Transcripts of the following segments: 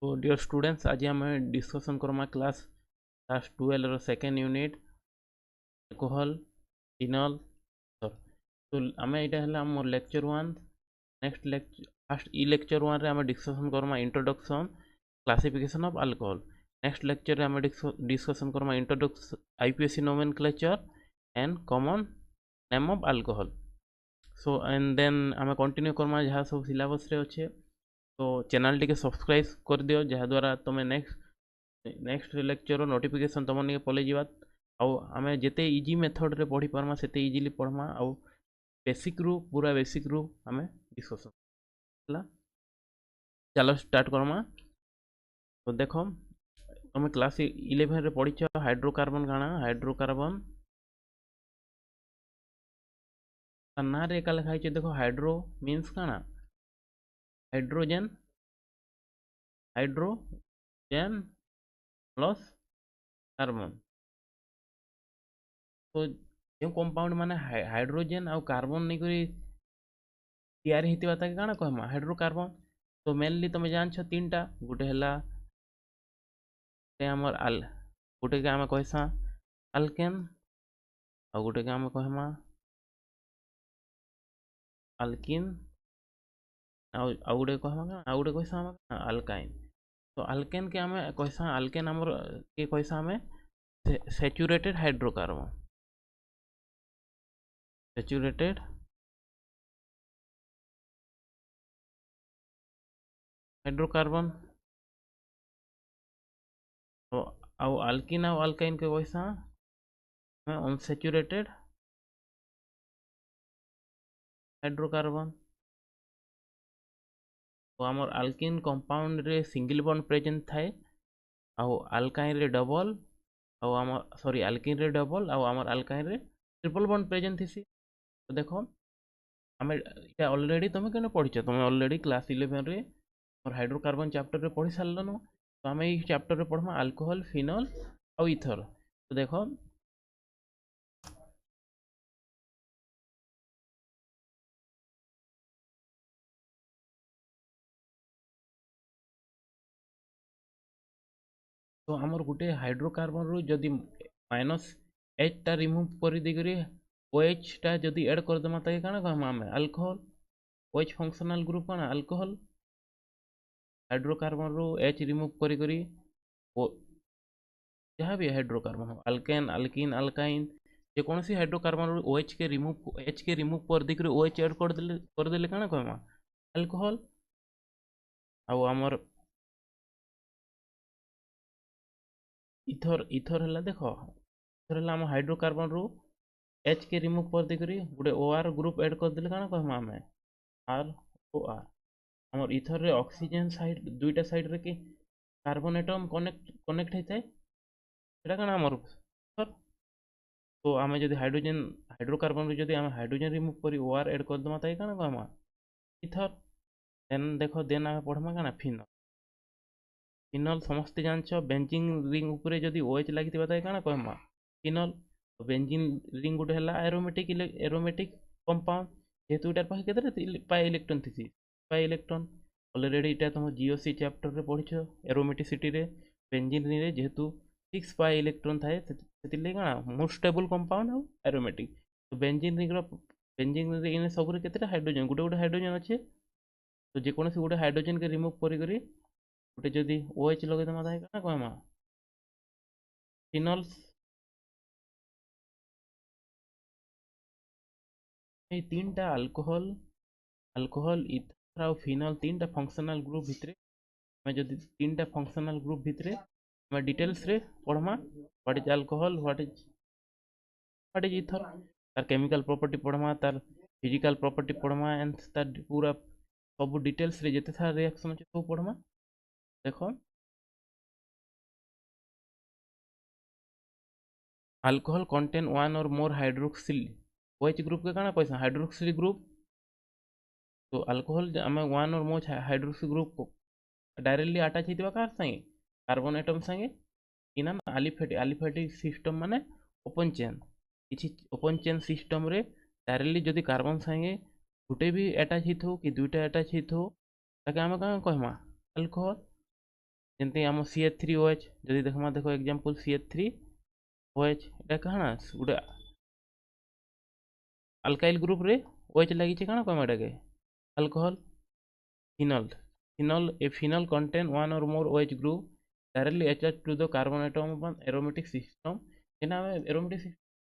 तो dear students आज आम डिस्कसन करमा class 12 second unit alcohol phenol तो आम यहाँ मोर लेक्चर 1 नेक्स्ट लेक्चर फास्ट इ लेक्चर 1 रे आम डिस्कसन करमा introduction classification of alcohol. Next lecture रे आम डिस्कसन करमा introduction IUPAC nomenclature and common name of alcohol. So and then आम कंटिन्यू करमा जहाँ सब सिलेबस रे अच्छे तो चैनल टी सब्सक्राइब कर दियो जहाँद्वारा तुम नेक्स्ट लेक्चर नोटिफिकेशन तुम नहीं पलि जावा। आम जिते इजी मेथड रे पढ़ी पार्मा से इजिली पढ़मा आउ बेसिक रू पूरा बेसिक रू आम डिस्कसन है। चलो स्टार्ट करमा। तो देख तुम क्लास 11 रे पढ़ी हाइड्रोकार्बन काना हाइड्रोकार्बन ना रे का लिखाई देखो हाइड्रो मीन्स काना हाइड्रोजन हाइड्रोजन प्लस कार्बन। तो जो कंपाउंड माने हाइड्रोजन आउ कार्बन नहीं करी तैयारी होता ताकि काना कहमा हाइड्रोकार्बन। तो मेनली तुम जान तीन टा गोटे है आमर गोटे के आम कहसा अल्केन आ गोटे के आम कहमा अल्किन आ गोटे कहमा आ गोटे कहसा अल्काइन। तो अल्केन के आम कहसा अल्केन आमर के कहसा आम सैचुरेटेड हाइड्रोकार्बन सैचुरेटेड हाइड्रोकार्बन। तो आउ अल्किन आउ अल्काइन के कहसा अनसैचुरेटेड हाइड्रोकार्बन। तो आमर अल्किन कंपाउंड रे सिंगल बॉन्ड प्रेजेंट थाए आउ अल्काइन रे डबल आउ आमर सॉरी अल्किन रे डबल आउ आमर अल्काइन रे ट्रिपल बॉन्ड प्रेजेंट थी। तो देखो आम ये ऑलरेडी तुम क्या पढ़ी तुम ऑलरेडी क्लास 11 रे और हाइड्रोकार्बन चैप्टर रे पढ़ी सारलन। तो आम ये चैप्टर रे पढ़मा अल्कोहल फिनल आउ इथर। तो देखो तो आमर गोटे हाइड्रोकार्बन रु जदि माइनस एच टा रिमूव कर देकरी OH टा जदि ऐड कर देमा ताके काना कहमा आमे अल्कोहल। OH फंक्शनल ग्रुप काना अल्कोहल। हाइड्रोकार्बन रु H रिमूव करी जहाँ भी हाइड्रोकार्बन हो अल्केन अल्किन अल्काइन जेकोसी हाइड्रोकार्बन रु OH के रिमूव कर देकरी OH ऐड कर देले काना कहमा अल्कोहल। आउ आमर इथर इथर है देख इथर है आम हाइड्रोकार्बन रु एच के रिमूव कर देकरी गोटे OR ग्रुप ऐड कर देले काना कहमा आमे ROR। हमर इथर रे ऑक्सीजन साइड दुईटा साइड रे कि कार्बन एटम कनेक्ट होता है सेटा काना हमर इथर। तो आमे जदि हाइड्रोजन हाइड्रोकार्बन रे जदि आमे हाइड्रोजन रिमूव करी OR ऐड कर दमा ताई काना कहमा इथर। देन देखो देन आमे पढ़मा काना फिनल। फिनल समस्ते जानछ बेंजीन रिंग ऊपर जदि OH लागिथिबा ताई काना कहमा फिनल। तो बेंजीन रिंग गोटे है एरोमेटिक कंपाउंड जेहेतु इटार पाखे केते पाई इलेक्ट्रॉन थी पाई इलेक्ट्रॉन ऑलरेडी इटा तुम जीओसी चैप्टर रे पढ़िछ एरोमेटिसिटी रे बेंजीन रिंग रे जेहेतु 6 पाई इलेक्ट्रॉन थाए सेतिले काना मोस्ट स्टेबल कंपाउंड आ एरोमेटिक। तो बेंजीन रिंग सब केते हाइड्रोजन गोटे गोटे हाइड्रोजन अच्छे। तो जेकोसी गोटे हाइड्रोजन के रिमूव करी गोटे जदि OH लगे देमा ताहे काना कहमा फिनल्स। ये तीन टा अल्कोहल अल्कोहल इथर आउ फिनल तीन टा फंक्शनल ग्रुप भितरे मैं जदि तीन टा फंक्शनल ग्रुप भितरे मैं डिटेल्स रे पढ़मा what is alcohol what is ether तार केमिकल प्रॉपर्टी पढ़मा तार फिजिकल प्रॉपर्टी पढ़मा एंड तार पूरा सब डिटेल्स रे जेते सारा रिएक्शन अछि सब पढ़मा। देखो अल्कोहल कंटेन वन और मोर हाइड्रोक्सिल OH ग्रुप के काना कहसा हाइड्रोक्सिल ग्रुप। तो अल्कोहल आम वन और मोर हाइड्रोक्सिल ग्रुप डायरेक्टली अटैच होता कार संगे कार्बन एटम संगे कि ना आलिफेटिक सिस्टम माने ओपन चेन किसी ओपन चेन सिस्टम रे डायरेक्टली जदि कार्बन संगे गोटे भी अटैच हो कि दुईटा अटैच हो ताके आम क्या कहमा अल्कोहल। ଯେମିତି ଆମ CH3OH ଯଦି ଦେଖମା ଦେଖ ଏକ୍ଜାମ୍ପଲ୍ CH3OH ଏଟା କାଣା ଗୋଟେ ଆଲକାଇଲ୍ ଗ୍ରୁପରେ OH ଲାଗିଛି କାଣା କହିମା ଏଟାକେ alcohol phenol a phenol contain one or more OH group directly attached to the carbon atom of an aromatic system जेना ଆମେ aromatic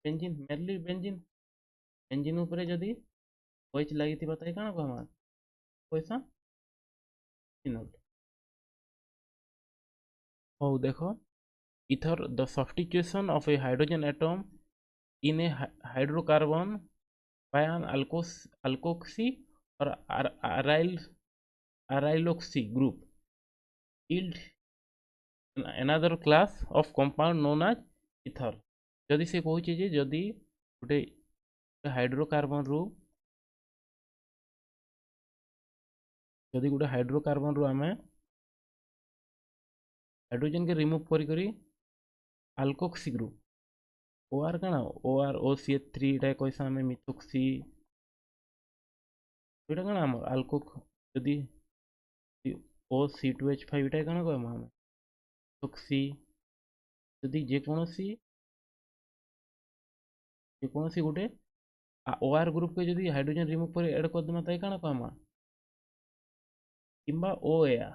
benzene mainly benzene ଉପରେ ଯଦି OH ଲାଗିଥିବା ତାଇ କାଣା କହିମା ପଇସା phenol ହଉ ଦେଖ ether the substitution of a hydrogen atom in a hydrocarbon by an alkoxy or aryloxy group yield another class of compound known as ether ଯଦି ସେ କହୁଛି ଯେ ଯଦି ଗୋଟେ ହାଇଡ୍ରୋକାର୍ବନ ରୁ ଯଦି ଗୋଟେ ହାଇଡ୍ରୋକାର୍ବନ ରୁ ଆମେ हाइड्रोजन के रिमूव करी आल्कोक्सी ग्रुप ओआर कण ओआर OCH3 इटा कैसा हमें मिथोक्सी इटा कण हम आल्कोक यदि OC2H5 इटा कण कहम हम मिथोक्सी यदि जे कोनोसी गोटे ओआर ग्रुप के यदि हाइड्रोजन रिमूव कर ऐड कर देमा ताई कण कहम किंबा OAR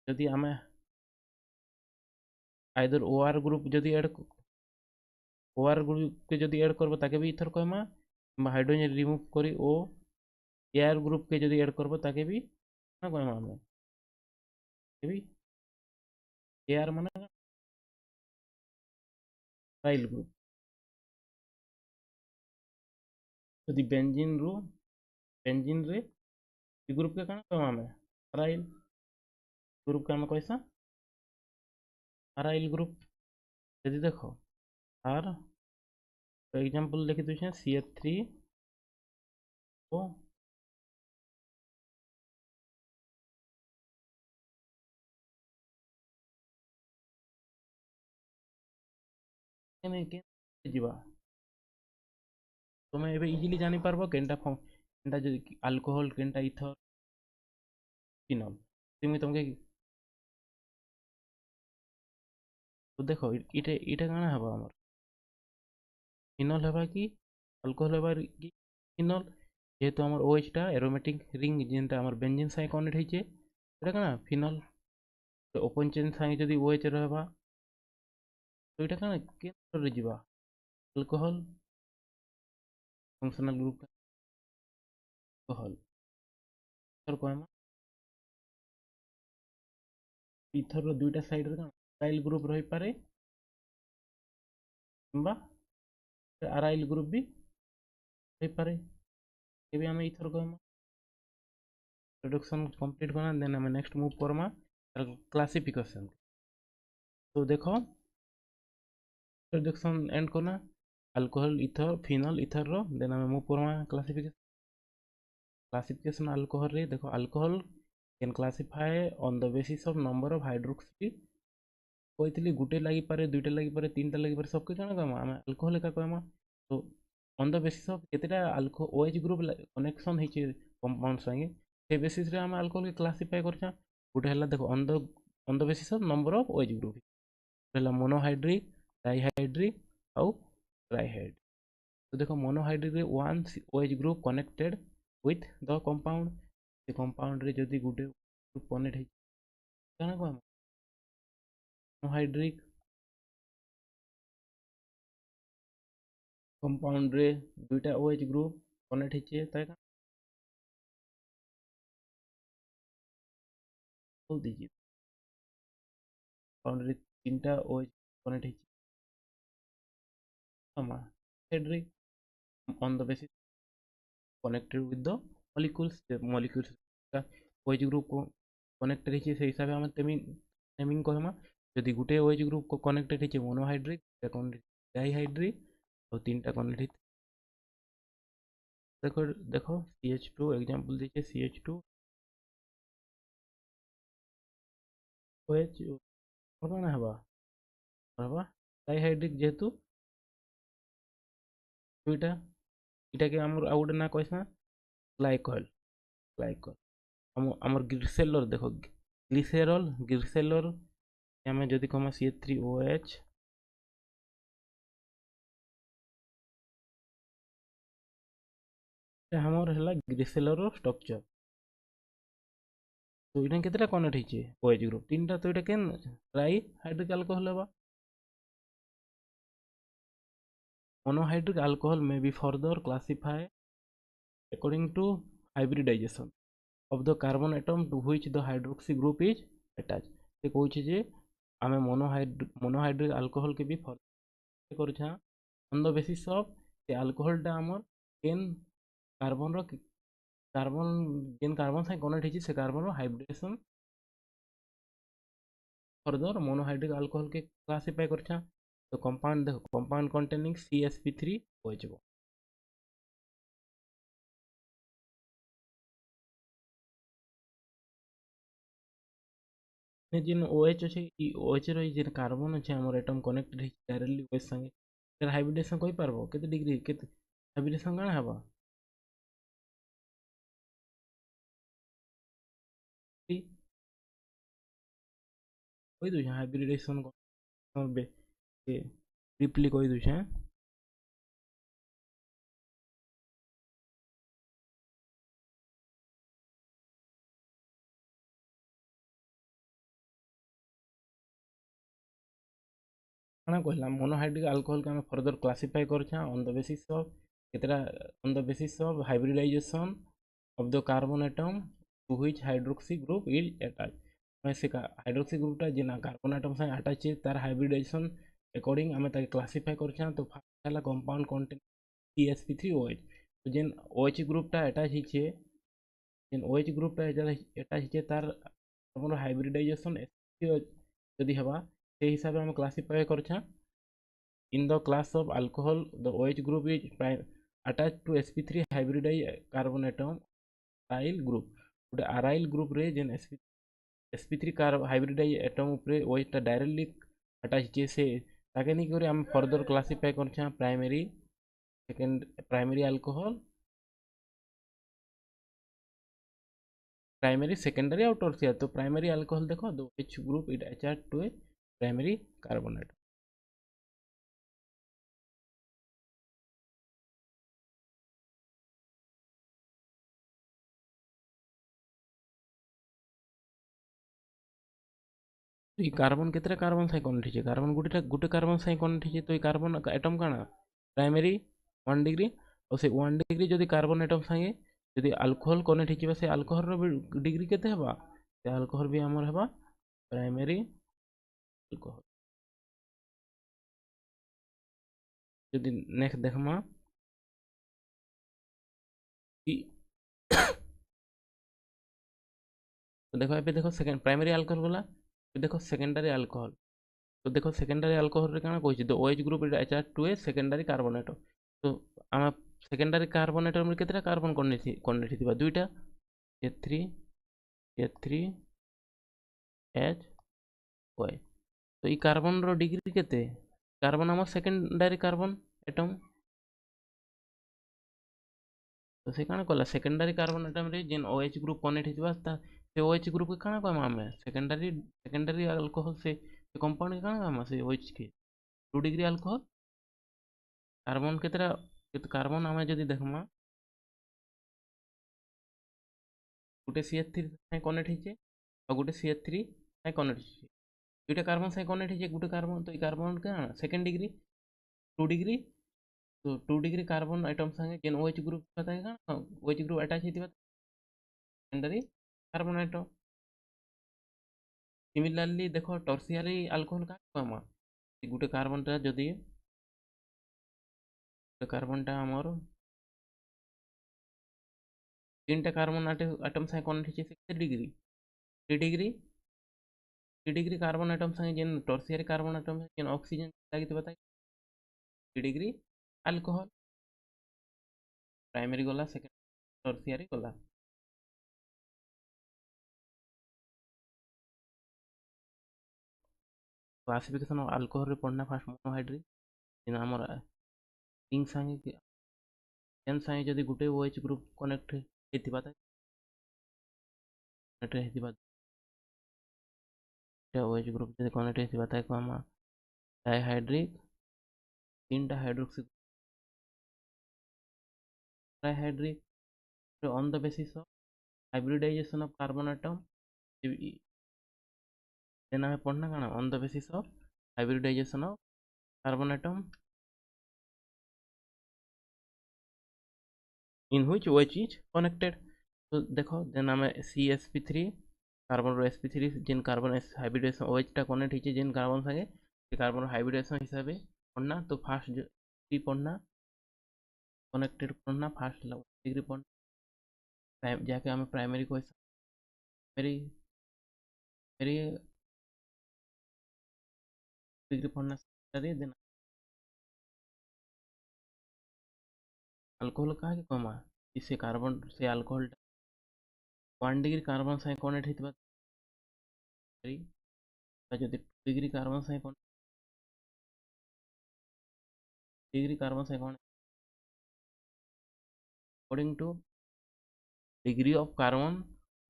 यदि हमें आइदर OR ग्रुप यदि ऐड OR ग्रुप के यदि ऐड करबो ताके भी इथर कहमा हाइड्रोजन रिमूव करी ओ AR ग्रुप के यदि ऐड करबो ताके भी ना कहमा हम भी AR माने राइल ग्रुप यदि बेंजीन रे ग्रुप के काना कहमा हम राइल ग्रुप का हम कैसा राइल ग्रुप यदि देखो आर एग्जांपल लिखि दउछे CH3O के जीवा तुम एबे इजीली जानि पारबो केनटा जदि अल्कोहल केनटा इथर फिनल तुम तुमके तो देखो इटे इटा काना हबा हमर फिनल हबा कि अल्कोहल हबा कि फिनल जेहेतु हमर OH टा एरोमेटिक रिंग जेनटा हमर बेंजीन साइ कनेक्ट होइचे एटा काना फिनल तो ओपन चेन साइ जदि OH रहबा तो इटा काना केन रे जीवा अल्कोहल फंक्शनल ग्रुप का अल्कोहल इथर कहमा इथर रो दुईटा साइड रे काना अराइल ग्रुप रही पारे किंबा अराइल ग्रुप भी रही पारे ये भी हमें इथर कहमा रिडक्शन कंप्लीट करना देन हमें नेक्स्ट मूव करमा क्लासिफिकेशन तो देखो रिडक्शन एंड करना अल्कोहल इथर फिनल इथर रो देन हमें मूव करमा क्लासिफिकेशन अल्कोहल रे देखो alcohol can classify on the basis of number of hydroxy कहती गुटे लगी पारे दुईटा लगी पारे तीनटा लगी पारे सबके क्या कहमा आम अल्कोहल एका कहमा तो ऑन द बेसिस ऑफ केतेटा अल्को OH ग्रुप कनेक्शन होइचे कंपाउंड संगे से बेसिस रे हम अल्कोहल के क्लासिफाई करछा गुटे हला देखो on the basis of number of OH group हला मोनोहाइड्रिक डाइहाइड्रिक आउ ट्राइहाइड्रिक तो देखो मोनोहाइड्रिक रे one OH group connected with the compound से कंपाउंड रे जदी गुटे ग्रुप कनेक्ट है काना कहमा मोनोहाइड्रिक कंपाउंड रे दुईटा OH ग्रुप कनेक्ट होइचे ताई का बोल दीजिए कंपाउंड रे तीनटा OH कनेक्ट होइचे कमा hydric on the basis connected with the molecules का OH ग्रुप को कनेक्टेड होइचे से हिसाब हम नेमिंग कहमा यदि गुटे OH ग्रुप को कनेक्टेड होइचे मोनोहाइड्रिक डाइहाइड्रिक और तीनटा कनेक्ट देखो देखो CH2 एग्जांपल दीजिए CH2 OH कौन हबा हबा डाइहाइड्रिक जेहेतु दुईटा इटा के हमर आउट ना कहसा ग्लाइकोल ग्लाइकोल आमर ग्लिसेरोल देख ग्लिसेरोल आम जदि कमा CH3OH हमर है ग्लिसेरोल स्ट्रक्चर। तो यहाँ केतटा कनेक्ट होइए OH ग्रुप 3टा। तो यहाँ केन ट्राई हाइड्रिक अल्कोहल है। मोनोहाइड्रिक अल्कोहल में be further classify according to hybridization of the carbon atom to which the hydroxy group is attached। से कहूँ जे आम मोनोहाइड्रिक अल्कोहल के भी फर्दर कर ऑन द बेसिस ऑफ से अल्कोहलटा आमर केन कार्बन कार्बन जेन कार्बन साथ कनेक्ट होती से carbon hybridization further monohydric alcohol के क्लासिफाई कर। तो कंपाउंड देखो कंपाउंड कंटेनिंग CsP3OH जेन OH अच्छे OH जेन कार्बन अच्छे आम एटम कनेक्टेड डायरेक्टली OH संगे तर हाइब्रिडेशन कहि पारबो केते डिग्री केते हाइब्रिडेशन काना हबा कहि दउ हाइब्रिडेशन बे डीपली कहि दउ काना कहला मोनोहाइड्रिक अल्कोहल के हम फर्दर क्लासिफाई कर ऑन द बेसिस ऑफ केतरा on the basis of hybridisation of the carbon atom to which hydroxy group is attach. से हाइड्रोक्सी ग्रुपटा जेना कार्बन एटम से अटैच है तार हाइब्रिडाइजेशन अकॉर्डिंग आम क्लासिफाई कर। तो फर्स्ट है कंपाउंड कंटेन CsP3OH। तो जेन OH ग्रुपटा अटैच है जेन OH ग्रुपटा अटैच है तार कार्बन हाइब्रिडाइजेशन जदि हवा से हिसाब से हम क्लासिफाई कर। In the class of alcohol, the OH group is attached to sp3 hybridized carbon atom aryl group। गोटे aryl group रे जेन sp3 hybridized atom उपरे OH टा डायरेक्टली अटैच है से ताके नहीं करी हम फर्दर क्लासिफाई कर primary second primary alcohol primary secondary और टर्शियर। तो प्राइमरी अल्कोहल देखो दो OH group it attach to a primary carbon atom. तो ये कार्बन केतरा कार्बन साइ कनेक्ट है कार्बन गोटे गोटे कार्बन साइ कनेक्ट है। तो ये कार्बन एटम काना प्राइमरी 1 डिग्री और से 1 डिग्री जदि कार्बन एटम संगे जदि अल्कोहल कनेक्ट हो से अल्कोहल डिग्री केते हबा से अल्कोहल भी हमर हबा प्राइमरी अल्कोहल। जदि नेक्स्ट देखमा कि तो देखो ए देखो सेकेंड प्राइमरी अल्कोहल गला देखो सेकेंडरी अल्कोहल। तो देखो सेकेंडरी अल्कोहल रे काना कहछि तो OH group attach to a secondary carbon atom. तो आम सेकेंडरी कार्बन एटम रे केतरा कार्बन कनेक्ट थिबा दुईटा H3OH। तो ये कार्बन रो डिग्री केते कार्बन आम सेकेंडरी कार्बन एटम। तो से काना कला सेकेंडरी कार्बन एटम रे जेन OH ग्रुप कनेक्ट हितबा से OH ग्रुप के काना कहमा हमें सेकेंडरी सेकेंडरी अल्कोहल से कंपाउंड के काना कहमा से OH के 2 डिग्री अल्कोहल। कार्बन केतरा कार्बन आम जदि देखमा गोटे CH3 कनेक्ट हिचे और गोटे CH3 कनेक्ट हिचे दुईटा कार्बन से कनेक्ट हिचे गोटे कार्बन। तो ये कार्बन के सेकेंड डिग्री 2 डिग्री। तो 2 डिग्री कार्बन आइटम संगे जेन OH ग्रुप बताएगा OH ग्रुप अटैच होती सेकेंडरी कार्बन आइटम। सिमिलरली देखो टर्शियरी अल्कोहल का कहमा गोटे कार्बनटा जदि कार्बनटा आमर 3टा कार्बन आइटम संगे कनेक्ट होती से degree 3 degree 3 degree carbon atom संगे जेन टर्शियरी कार्बन आइटम जेन ऑक्सीजन लगी बताए 3 डिग्री अल्कोहल। प्राइमरी गला सेकेंड टर्शियरी गला। क्लासिफिकेशन ऑफ अल्कोहल रे पढ़ना फास्ट मोनोहाइड्रिक जेन हमर रिंग संगे एन संगे जदि गोटे OH ग्रुप कनेक्ट हेतिबा कनेक्ट हेतिबा OH ग्रुप जदि कनेक्ट हेतिबा ताको हम डाइहाइड्रिक 3टा hydroxy trihydric on the basis of hybridisation of carbon atom then हमें पढ़ना काना on the basis of hybridisation of carbon atom in which OH is connected. तो देखो देन हमें CsP3 कार्बन sp3 जेन कार्बन हाइब्रिडेशन OH टा connect होइछे जेन कार्बन संगे से कार्बन हाइब्रिडेशन हिसाब से पढ़ना। तो फास्ट डिग्री पढ़ना कनेक्टेड पढ़ना फास्ट डिग्री पढ़ना जाके हमें प्राइमरी क्वेश्चन मेरी मेरी डिग्री पढ़ना देना अल्कोहल कहा कमा इससे कार्बन से अल्कोहल 1 डिग्री कार्बन सहित कनेक्ट होता जो 2 डिग्री कार्बन सहित डिग्री कार्बन सहित according to degree of carbon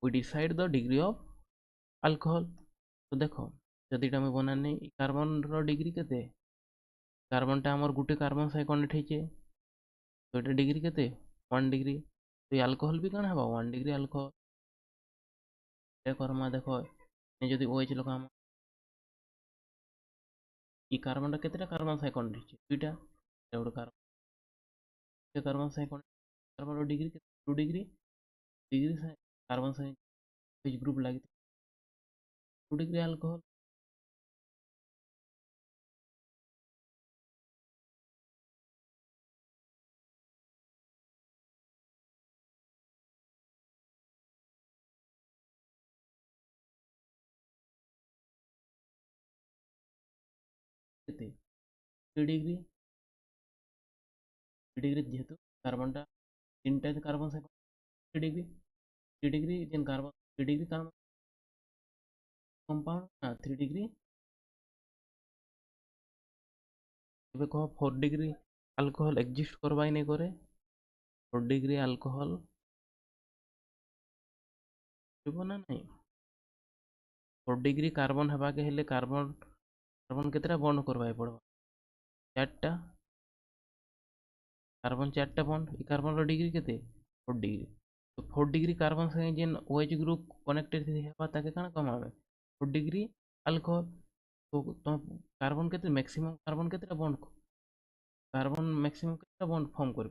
we decide the degree of alcohol. तो देखो जदि आम बनाने कार्बन डिग्री के कार्बन टा आमर गुटे कार्बन सहित कनेक्ट होइछे तो ये डिग्री के 1 डिग्री। तो ये अल्कोहल भी कौन है 1 डिग्री अल्कोहल करमा देखो जदि OH लगा ई कार्बन टा केतेटा कार्बन सहित कनेक्ट होइछे दुईटा गोटे कार्बन सहित कार्बन डिग्री 2 डिग्री डिग्री सहित कार्बन सहित OH ग्रुप लगी 2 डिग्री अल्कोहल केते 3 डिग्री 3 डिग्री जेहेतु कार्बन टा 3टा कार्बन सहित 3 डिग्री 3 डिग्री जेन कार्बन 3 डिग्री कार्बन कंपाउंड ना 3 डिग्री ଏବେ कह 4 डिग्री अल्कोहल एक्जिस्ट करवा नहीं करे 4 डिग्री अल्कोहल ना नहीं 4 डिग्री कार्बन हवा के हेले कार्बन कार्बन केतेटा बॉन्ड करवा पड़ो 4टा कार्बन 4टा बॉन्ड ई कार्बन डिग्री केते 4 डिग्री। तो 4 डिग्री कार्बन संगे जेन OH ग्रुप कनेक्टेड हेबा ताके काना कमावे 4 डिग्री अल्कोहल। तो तुम कार्बन केते मैक्सिमम कार्बन केतेटा बॉन्ड कार्बन मैक्सिमम केतेटा बॉन्ड फॉर्म कर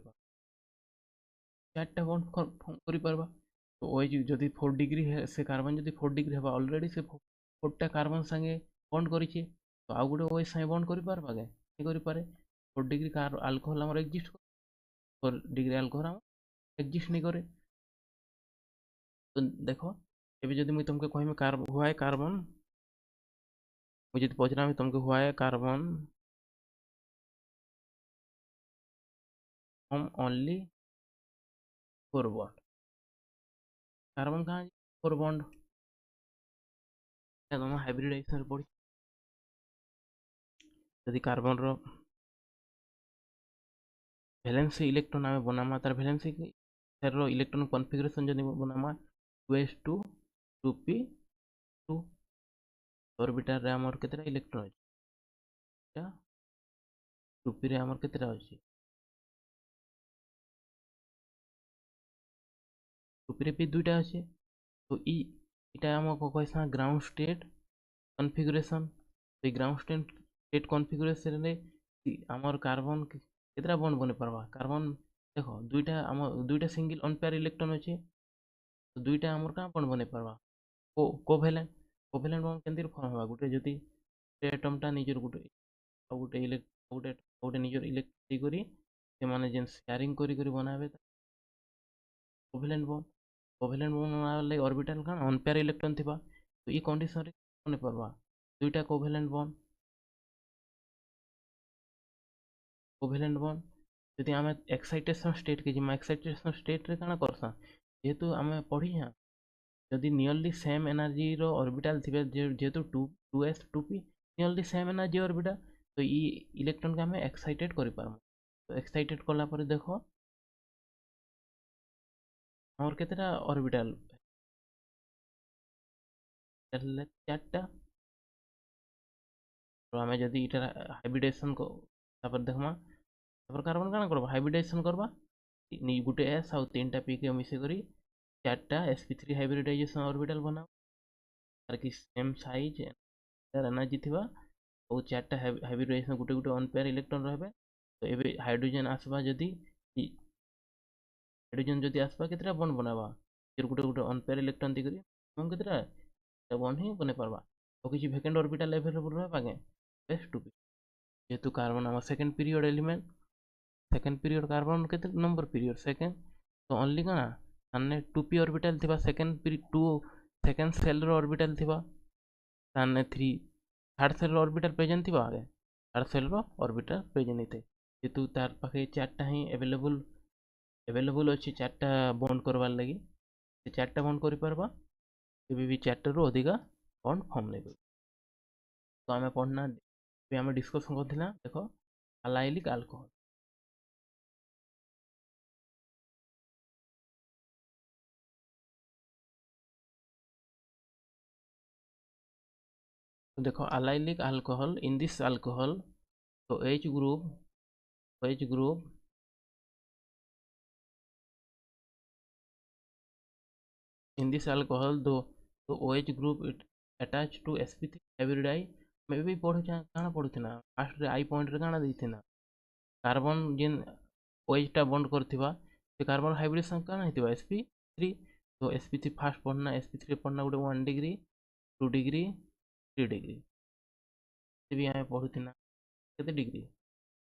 4टा बॉन्ड फॉर्म कर पारबा। तो OH जदि 4 डिग्री है से कार्बन जदि 4 डिग्री हेबा ऑलरेडी से 4टा कार्बन संगे बॉन्ड करिछे तो आउ गुटे OH संगे बॉन्ड करि पारबा के नहीं करि पारे 4 डिग्री अल्कोहल हमर एक्जिस्ट 4 डिग्री अल्कोहल हमर एक्जिस्ट नहीं करे। तो देखो एबे जदि मुई तुमके कहमी हुआ है कार्बन मुझे तो पहुंचना है तुमको हुआ है कार्बन हम ओनली 4 बॉन्ड कार्बन कहाँ 4 बॉन्ड तुम हाइब्रिडाइजेशन पढ़ी यदि कार्बन रो वैलेंसी इलेक्ट्रॉन आमे बनामा तार वैलेंसी रो इलेक्ट्रॉन कॉन्फ़िगरेशन जदि बनामा 2s2 2p2 ऑर्बिटल रे हमर केतेटा इलेक्ट्रॉन अछि 2p रे हमर केतेटा अछि 2p रे भी दुईटा अछि। तो इटा हमको कहसा ग्राउंड स्टेट कॉन्फ़िगरेशन तो ग्राउंड स्टेट कॉन्फ़िगरेशन रे हमर कार्बन केतेटा बॉन्ड बने पारबा कार्बन देखो दुईटा हमर दुईटा सिंगल अनपेयर इलेक्ट्रॉन अछि तो दुईटा हमर का बॉन्ड बने पारबा कोवेलेंट कोवेलेंट बॉन्ड केंतिर फॉर्म होबा गुटे जति एटम टा निजर गुटे गुटे गुटे गुटे निजर इलेक्ट्रिक करी से माने जेन शेयरिंग करी करी बनाबे कोवेलेंट बॉन्ड बनाबे लागी ऑर्बिटल का अनपेयर इलेक्ट्रॉन थिबा तो ई कंडीशन रे बने पारबा दुईटा कोवेलेंट बॉन्ड जदि आम एक्साइटेशन स्टेट के जिमा एक्साइटेशन स्टेट रे काना करसा जेहेतु आम पढ़ी हाँ जदि नियरली सेम एनर्जी रो ऑर्बिटल थिबे जेहेतु 2s 2p nearly same energy orbital तो ई इलेक्ट्रॉन के आम एक्साइटेड करि पारमु। तो एक्साइटेड कला पर देखो और केतेटा ऑर्बिटल चार्टा तो आम जदि इटा हाइब्रिडेशन को देखमा कार्बन काना करबा हाइब्रिडेशन करबा गुटे एस आउ 3टा पी के मिसे करी 4टा sp3 हाइब्रिडाइजेशन ऑर्बिटल बनाओ तार कि सेम साइज एनर्जी थिबा और 4टा हाइब्रिडाइजेशन गुटे गुटे अन पेयर इलेक्ट्रॉन रहबे तो एबे हाइड्रोजन आसबा जदि हाइड्रोजन जदि आसबा केतरा बॉन्ड बनाबा फिर गुटे गुटे अन पेयर इलेक्ट्रॉन देकरी हम केतरा बॉन्ड ही बने पारबा और किछि वैकेंट ऑर्बिटल अवेलेबल रहबा के बेस्ट टू जेहेतु कार्बन आम second period element second period carbon के नंबर पीरियड सेकेंड तो ओनली कना ताने 2p ऑर्बिटल थिबा second period 2 second cell row orbital थिबा ताने 3 third cell row orbital present थिबा आगे third cell row orbital present हिते जेतु तार पाखे चारटा ही अवेलेबल अछि चारटा बॉन्ड करवार लगी से चारटा बॉन्ड करि परबा केबे भी चारटा रो अधिका बॉन्ड फॉर्म नै तो आमे पढ़ना भी आमे डिस्कशन करथिला देखो अलाइलिक अल्कोहल तो देखो allylic alcohol in this alcohol तो H group in this alcohol the OH group it attached to sp3 hybridide मैं भी पढ़ु काना पढ़ुथिना फास्ट रे आई पॉइंट रे काना दैथिना कार्बन जिन OH टा बॉन्ड करथिबा से कार्बन हाइब्रिडेशन काना हेतिबा sp3 तो sp3 फास्ट पढ़ना sp3 पढ़ना गुटे 1 डिग्री 2 डिग्री 3 डिग्री से भी आमे पढ़ुथिना केते डिग्री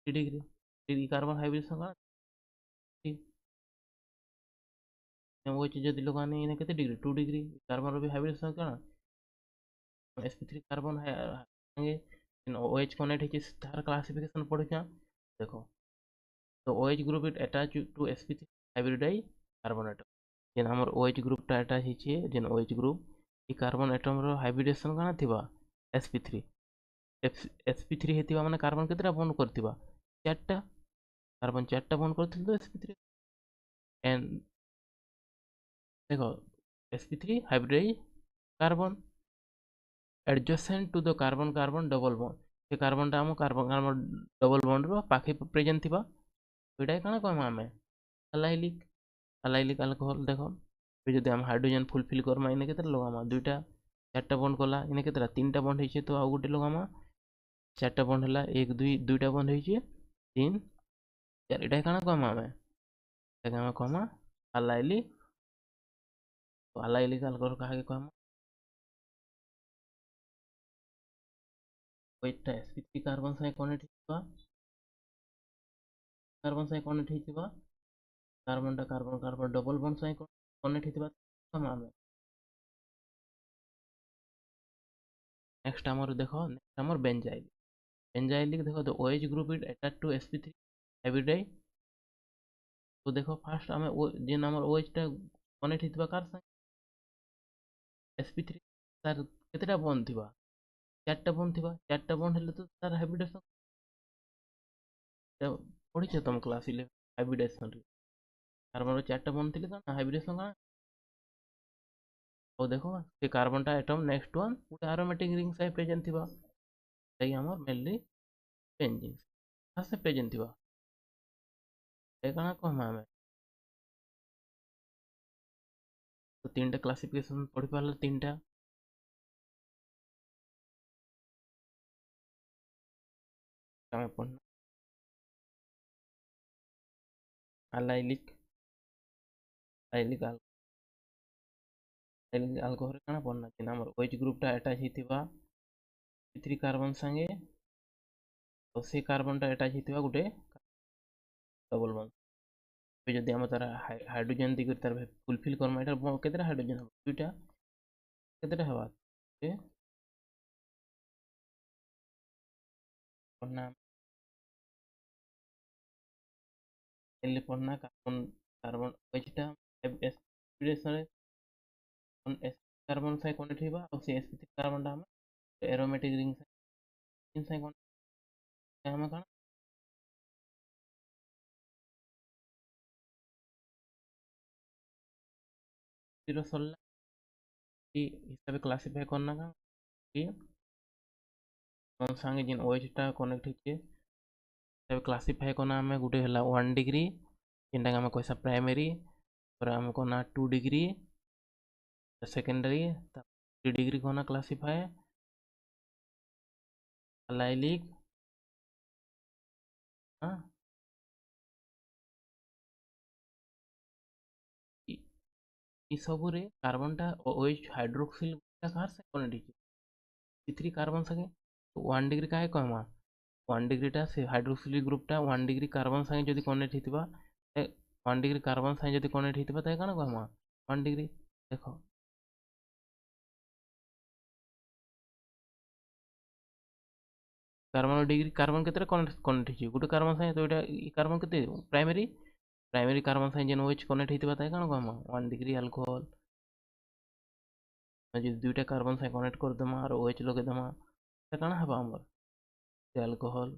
3 डिग्री 3 कार्बन हाइब्रिडेशन काना वो चीज जदि लगाने इने केते डिग्री 2 डिग्री कार्बन रो भी हाइब्रिडेशन काना sp3 कार्बन है संगे OH कनेक्ट है तार क्लासिफिकेशन पढ़ुछा देखो तो OH group it attach to sp3 hybridise carbon atom जेन हमर OH ग्रुप टा अटैच हिचे जेन OH ग्रुप ई कार्बन एटम रो हाइब्रिडेशन काना थिबा sp3 sp3 हेतिबा माने कार्बन केतरा बॉन्ड करथिबा चारटा कार्बन चारटा बॉन्ड करथिल तो sp3 एंड देखो sp3 hybridise carbon adjacent to the carbon carbon double bond से कार्बन टा हम कार्बन कार्बन डबल बॉन्ड रो पाखे प्रेजेंट थिबा एटा काना कहमा हमें अलाइलिक अलाइलिक अल्कोहल देखो फिर जदि हम हाइड्रोजन फुलफिल करमा इने केतरा लगामा दुईटा चारटा बॉन्ड कला इने केतरा तीनटा बॉन्ड हिचे तो आ गुटे लगामा चारटा बॉन्ड हला 1 2 दुईटा बॉन्ड हिचे 3 4 एटा काना कहमा हमें एटा हम कहमा अलाइलिक तो अलाइलिक अल्कोहल काहे कहमा ओइटा sp3 कार्बन से कनेक्ट हिबा कार्बन से कनेक्ट हिबा कार्बन टा कार्बन कार्बन डबल बॉन्ड से कनेक्ट हिबा कहमा हमें नेक्स्ट हमर देखो नेक्स्ट हमर बेंजाइल बेंजाइलिक देखो तो OH group it attach to sp3 hybridize तो देखो फास्ट हमें ओ जेन हमर OH टा कनेक्ट हितबा कार संग sp3 तार केतेटा बॉन्ड थिबा चारटा बॉन्ड हेले तो तार हाइब्रिडेशन पढ़िछ तुम क्लास 11 हाइब्रिडेशन रे कार्बन रो चारटा बॉन्ड थिले ना हाइब्रिडेशन का और देखो से कार्बन टा एटम नेक्स्ट वन गुटे एरोमेटिक रिंग से प्रेजेंट थिबा एई हमर मेनली बेंजीन से प्रेजेंट थिबा ए काना कहमा हमें तो तीनटा क्लासिफिकेशन पढ़ि पारले तीनटा हमें पढ़ना अलाइलिक अलाइलिक अलाइलिक अल्कोहल काना पढ़ना कि हमर OH ग्रुप टा अटैच हिथिबा 3 कार्बन संगे तो से कार्बन टा अटैच हिथिबा गुटे डबल बॉन्ड पे जदि हम तार हाइड्रोजन दी तार फुलफिल करम एटा केतेटा हाइड्रोजन हम दुईटा केतेटा हवा ए पढ़ना एले पढ़ना carbon carbon Oita aspiration on S carbon से कनेक्ट हिबा और से sp3 कार्बन टा हम एरोमेटिक रिंग से कनेक्ट हम काना 0 16 हिसाब से क्लासिफाई करना का कि कौन संगे जिन ओएचटा कनेक्ट होचे तब क्लासिफाई करना आम गोटे है 1 डिग्री जेनटा आम कैसा प्राइमरी पर आम कहना 2 डिग्री सेकेंडरी 3 डिग्री कहना क्लासिफाई अलाइलिक हाँ इ सबु रे कार्बनटा ओएच हाइड्रोक्सिल कहाँ से कनेक्ट होचे C3 कार्बन संगे 1 डिग्री का कहमा 1 डिग्रीटा से हाइड्रोक्सिल ग्रुपटा 1 डिग्री कार्बन संगे जदि कनेक्ट होइतिबा 1 डिग्री कार्बन संगे जदि कनेक्ट होइतिबा ताई काना कहमा 1 डिग्री देखो कार्बन डिग्री कार्बन केते कनेक्ट होइछि गुटे कार्बन संगे तो एटा कार्बन केते प्राइमरी प्राइमरी कार्बन संगे जेन ओएच कनेक्ट होइतिबा ताई काना कहमा 1 डिग्री अल्कोहल जदि दुईटा कार्बन संगे कनेक्ट कर देमा और ओएच लगे देमा त काना हबा हमर अल्कोहल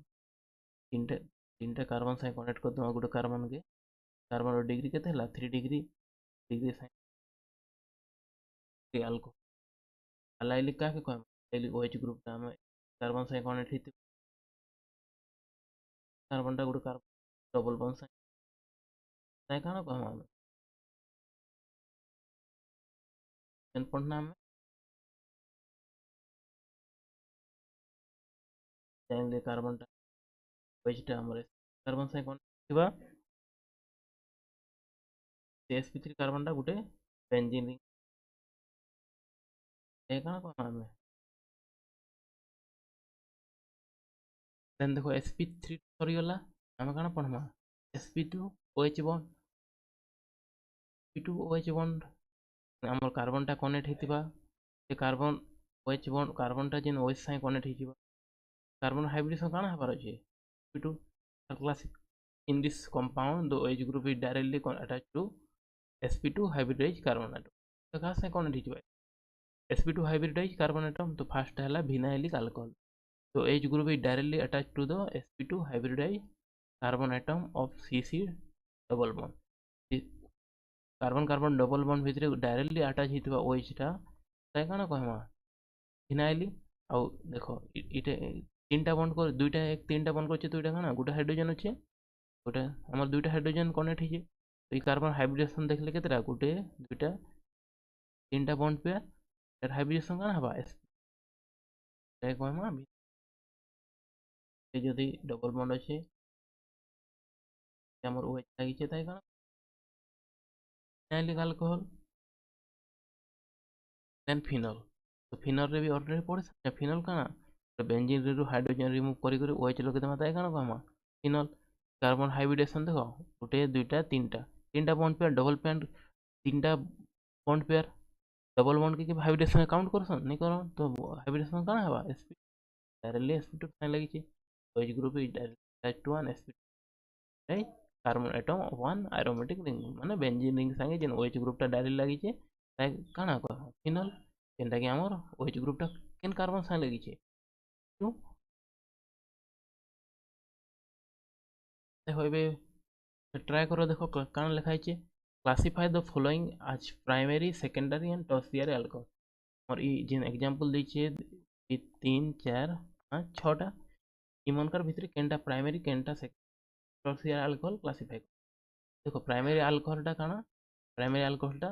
तीनटा तीनटा कार्बन संगे कनेक्ट कर देमा गुटे कार्बन के कार्बन डिग्री केते हला 3 डिग्री डिग्री संगे अल्कोहल अलाइलिक का के कहमा अलाइलिक ओएच ग्रुप ता में कार्बन संगे कनेक्ट होइति कार्बनटा गुटे कार्बन डबल बॉन्ड संगे ताई काना कहमा हम एन पढ़ना में जाइन ले कार्बनटा ओएचटा हमर कार्बन संगे कनेक्ट थिबा sp3 कार्बनटा गुटे बेंजीन रिंग ए काना कहमा हम देन देखो sp3 सरीगला आम काना पढ़मा sp2 OH bond sp2 OH bond आमर कार्बनटा कनेक्ट होइतिबा से कार्बन OH बॉन्ड कार्बनटा जेन OH संगे कनेक्ट होइतिबा कार्बन हाइब्रिडेशन काना हबार अछि sp2 class in this compound the OH group is directly attached to sp2 hybridized carbon atom तो कहाँ से कनेक्ट होइतिबा sp2 hybridized carbon atom तो फर्स्ट है विनाइलिक अल्कोहल तो OH group is directly attached to the sp2 hybridized carbon atom of CC double bond carbon carbon double bond भितर directly attach होइतिबा ओएचटा ताई काना कहमा फिनाइल आउ देखो इटे तीनटा बॉन्ड कर दुईटा एक तीनटा बॉन्ड करछे दुईटा काना गुटे हाइड्रोजन अछि गुटे हमर दुईटा हाइड्रोजन कनेक्ट होइछे तो ई कार्बन हाइब्रिडेशन देखले केतेटा गुटे दुईटा तीनटा बॉन्ड पेयर हाइब्रिडेशन काना हबा ताई कहमा जदि डबल बॉन्ड अछि हमर ओएच लागिछे ताई काना फिनाइलिक अल्कोहल देन फिनल तो फिनल रे भी ऑलरेडी पढ़े सकते फिनल काना तो बेंजीन रे हाइड्रोजन रिमूव करी करी ओएच लगे देमा ताई काना कहमा फिनल कार्बन हाइब्रिडेशन देखो गुटे दुईटा तीनटा तीनटा बॉन्ड पेयर डबल पेयर तीनटा बॉन्ड पेयर डबल बॉन्ड के हाइब्रिडेशन काउंट करसन नहीं करन तो हाइब्रिडेशन काना हबा sp डायरेक्टली sp2 साइन लगी छी OH group is direct to 1 sp2 right carbon atom 1 aromatic ring माने बेंजीन रिंग संगे जेन OH ग्रुपटा डायरेक्ट लगी छी ताई काना कह फिनल जेनटा कि हमर OH ग्रुपटा केन कार्बन संगे लगी छी टू देखो एबे ट्राई करो देखो काना लिखा है क्लासिफाई द फॉलोइंग आज primary secondary and tertiary alcohol और ये जिन एग्जांपल दी 3 4 5 6टा इमनकर भितर केनटा प्राइमरी केनटा टर्शियरी अल्कोहल क्लासिफाई देखो प्राइमरी अल्कोहलटा काना प्राइमरी अल्कोहलटा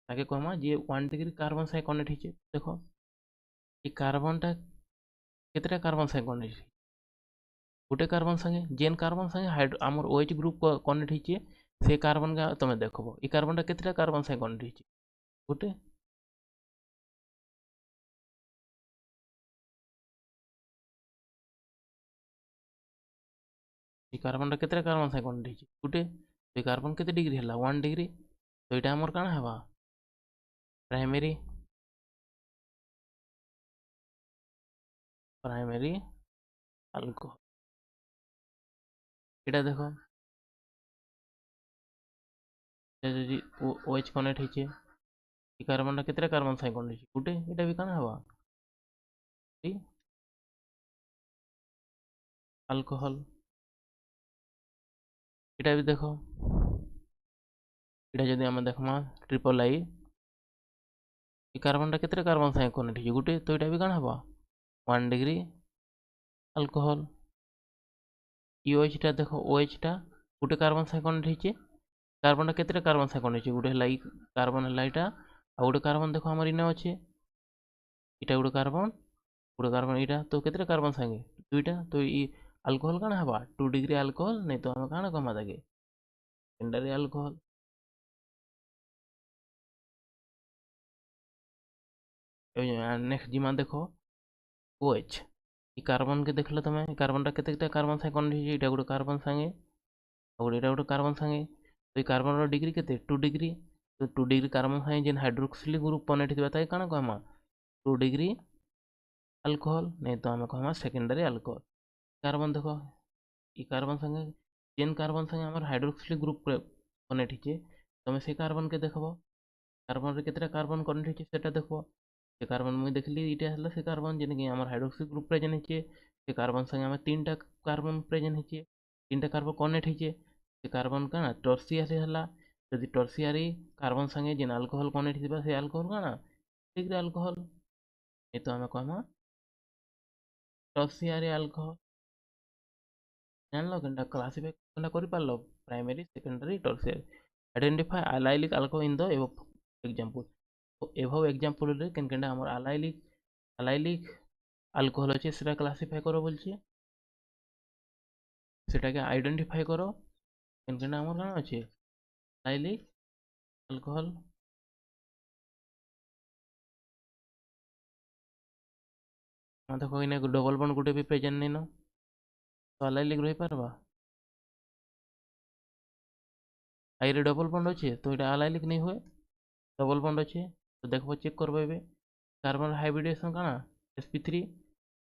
ताके कहमा जे 1 डिग्री कार्बन से कनेक्ट हिचे देखो ये कार्बनटा केतेटा कार्बन से कनेक्ट गुटे कार्बन संगे जेन कार्बन संगे हाइड्रो आमर OH ग्रुप कनेक्ट हिचे से कार्बन का तुम देखबो ई कार्बनटा केतेटा कार्बन संगे कनेक्ट हिचे गुटे ई कार्बनटा केतेटा कार्बन संगे कनेक्ट हिचे गुटे तो कार्बन केते डिग्री हला 1 डिग्री तो इटा हमर काना हबा प्राइमरी प्राइमरी अल्कोहल इटा देखो जदि OH कनेक्ट हिचे ई कार्बनटा केतेटा कार्बन संगे कनेक्ट हिचे गुटे इटा भी काना हबा ठीक अल्कोहल इटा भी देखो इटा जदि हम देखमा ट्रिपल आई ये कार्बनटा केते कार्बन संगे कनेक्ट होइए गुटे तो एटा भी काण हबो 1 डिग्री अल्कोहल OH टा देखो OH टा गुटे कार्बन संगे कनेक्ट होइए कार्बनटा केते कार्बन संगे कनेक्ट होइए गुटे हला कार्बन हला एटा आ गुटे कार्बन देखो हमर इने अछि एटा गुटे कार्बन एटा तो केते कार्बन संगे दुईटा तो ई अल्कोहल काण हबा 2 डिग्री अल्कोहल नहीं तो हम काण कहमा ताके सेकेंडरी अल्कोहल नेक्स्ट जिमा देखो OH ई कार्बन के देखलो तमे कार्बनटा केते कार्बन संगे कनेक्ट होइए एटा गुटे कार्बन संगे और एटा गुटे कार्बन संगे तो ई कार्बन रो डिग्री केते 2 डिग्री तो 2 डिग्री कार्बन संगे जेन हाइड्रोक्सिल ग्रुप कनेक्ट हिबा ताके काण कहमा 2 डिग्री अल्कोहल नहीं तो हम कहमा सेकेंडरी अल्कोहल कार्बन देखो ई कार्बन संगे जेन कार्बन संगे हमर हाइड्रोक्सिल ग्रुप कनेक्ट हिचे तमे से कार्बन के देखबो कार्बन रे केतेटा कार्बन कनेक्ट हिचे सेटा देखबो से कार्बन मुई देखली इटा हला से कार्बन जेने कि हमर हाइड्रोक्सिल ग्रुप प्रेजेंट हिचे से कार्बन संगे हमर तीनटा कार्बन प्रेजेंट हिचे तीनटा कार्बन कनेक्ट हिचे से कार्बन काना टर्सियरी हला यदि टर्सियरी कार्बन संगे जेन अल्कोहल कनेक्ट हिबा से अल्कोहल काना डिग्री अल्कोहल ए तो हम कहमा टर्सियरी अल्कोहल जानलो केनटा क्लासिफाई केनटा करि पारलो primary secondary tertiary identify allylic alcohol in the above example तो एबव एग्जांपल रे केन केनटा हमर अलाइलिक अल्कोहल আছে সেটা ক্লাসিফাই করো বলছে সেটাকে আইডেন্টিফাই করো কেন কেন আমার কারণ আছে অ্যালাইলিক अल्कोहल देखो इने डबल बॉन्ड गुटे भी प्रेजेंट नहीं न तो अलाइलिक रही पारबा आइरे डबल बॉन्ड अच्छे तो ये अलाइलिक नहीं हुए डबल बॉन्ड अच्छे तो देखो चेक करबो एबे कार्बन हाइब्रिडेशन काना sp3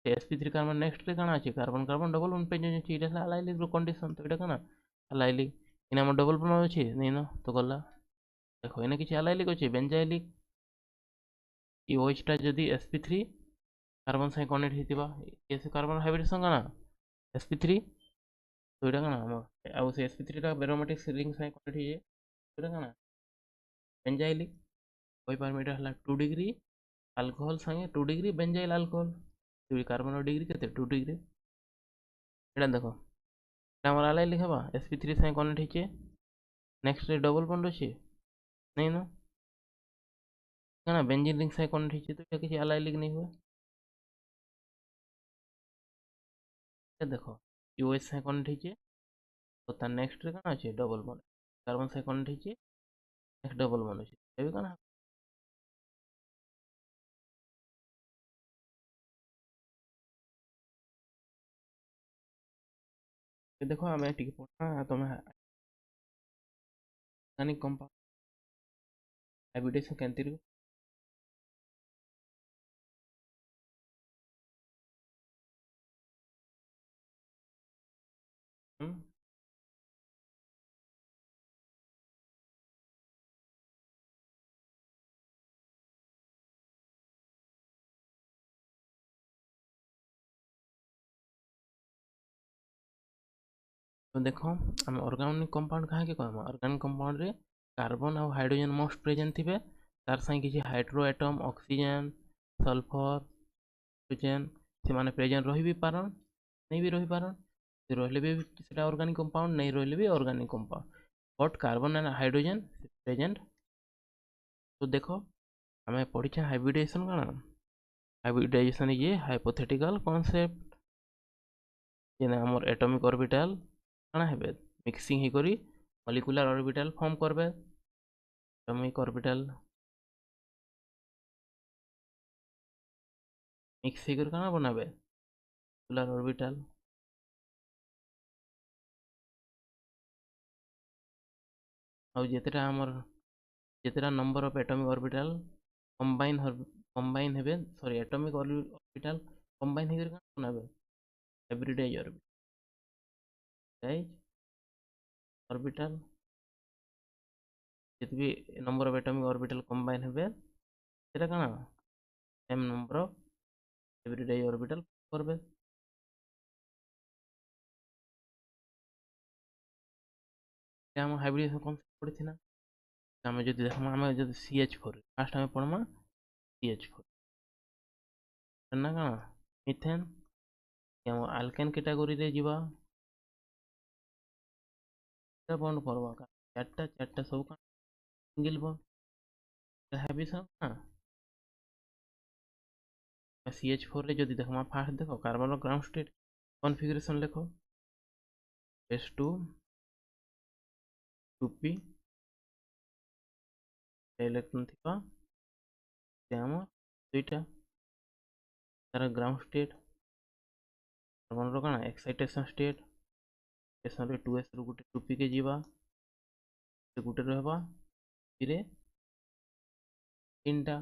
sp3 कार्बन नेक्स्ट रे काना अच्छे carbon carbon double bond present अच्छे इटा अलाइलिक रो कंडीशन तो इटा काना अलाइलिक इने हम डबल बॉन्ड अच्छे नहीं न तो गला देखो इने किछि अलाइलिक अच्छे बेंजाइलिक ई OH टा जदी sp3 कार्बन संगे कनेक्ट हितिबा एसे कार्बन हाइब्रिडेशन काना sp3 तो इटा काना हम आ से sp3 टा एरोमेटिक रिंग संगे कनेक्ट हिजे तो इटा काना बेंजाइलिक कोई पारमीटर हला 2 डिग्री अल्कोहल संगे 2 डिग्री बेंजाइल अल्कोहल तो कार्बन डिग्री केते 2 डिग्री एटा देखो एटा हमर अलाइलिक हबा sp3 संगे कनेक्ट हिचे नेक्स्ट रे डबल बॉन्ड अछि नहीं न काना बेंजीन रिंग संगे कनेक्ट हिचे तो किछि अलाइलिक नहीं हुए देखो OH संगे कनेक्ट हिचे तो तार नेक्स्ट रे काना अछि डबल बॉन्ड कार्बन संगे कनेक्ट हिचे नेक्स्ट डबल बॉन्ड अछि एबे काना देखो हमें टिके पढ़ा तो मैं ऑर्गेनिक कंपाउंड हाइब्रिडेशन केंतिरु तो देखो हम ऑर्गेनिक कंपाउंड कहाँ के कहमा ऑर्गेनिक कंपाउंड रे कार्बन और हाइड्रोजन मोस्ट प्रेजेंट थिबे तार संगे किछि hydro atom oxygen sulphur hydrogen से माने प्रेजेंट रही भी पारन नहीं भी रही पारन से रहले भी सेटा ऑर्गेनिक कंपाउंड नहीं रहले भी organic compound but carbon and hydrogen present तो देखो हमें पढ़ी हाइब्रिडेशन काना hybridisation is a hypothetical concept जेने हमर एटॉमिक ऑर्बिटल काना हेबे मिक्सिंग ही करी मॉलिक्यूलर ऑर्बिटल फॉर्म करबे एटॉमिक ऑर्बिटल मिक्स ही कर काना बनाबे मॉलिक्यूलर ऑर्बिटल और जेतेटा number of atomic orbital combine हेबे सॉरी एटॉमिक ऑर्बिटल कंबाइन ही कर काना बनाबे हाइब्रिडाइज ऑर्बिटल जितने भी number of atomic orbital combine हेबे सेटा काना same number of hybridize orbital करबे हम हाइब्रिडेशन कॉन्सेप्ट पढ़ी ना हमें जदि देखमा हमें जदि CH4 फास्ट हमें पढ़मा CH4 ना कण मिथेन हम आल्केन कैटेगरी रे जीवा बंड करवा चारटा चारटा सब सिंगल बंड हैवी सब ना CH4 रे जदि देखमा फास्ट देखो कार्बन ग्राउंड स्टेट कॉन्फ़िगरेशन लिखो S2 2p इलेक्ट्रॉन थिबा हम दुईटा तार ग्राउंड स्टेट कार्बन रो कण एक्साइटेशन स्टेट एक्साइटेशन रे 2s रो गुटे 2p के जीवा से गुटे रहबा फिर तीनटा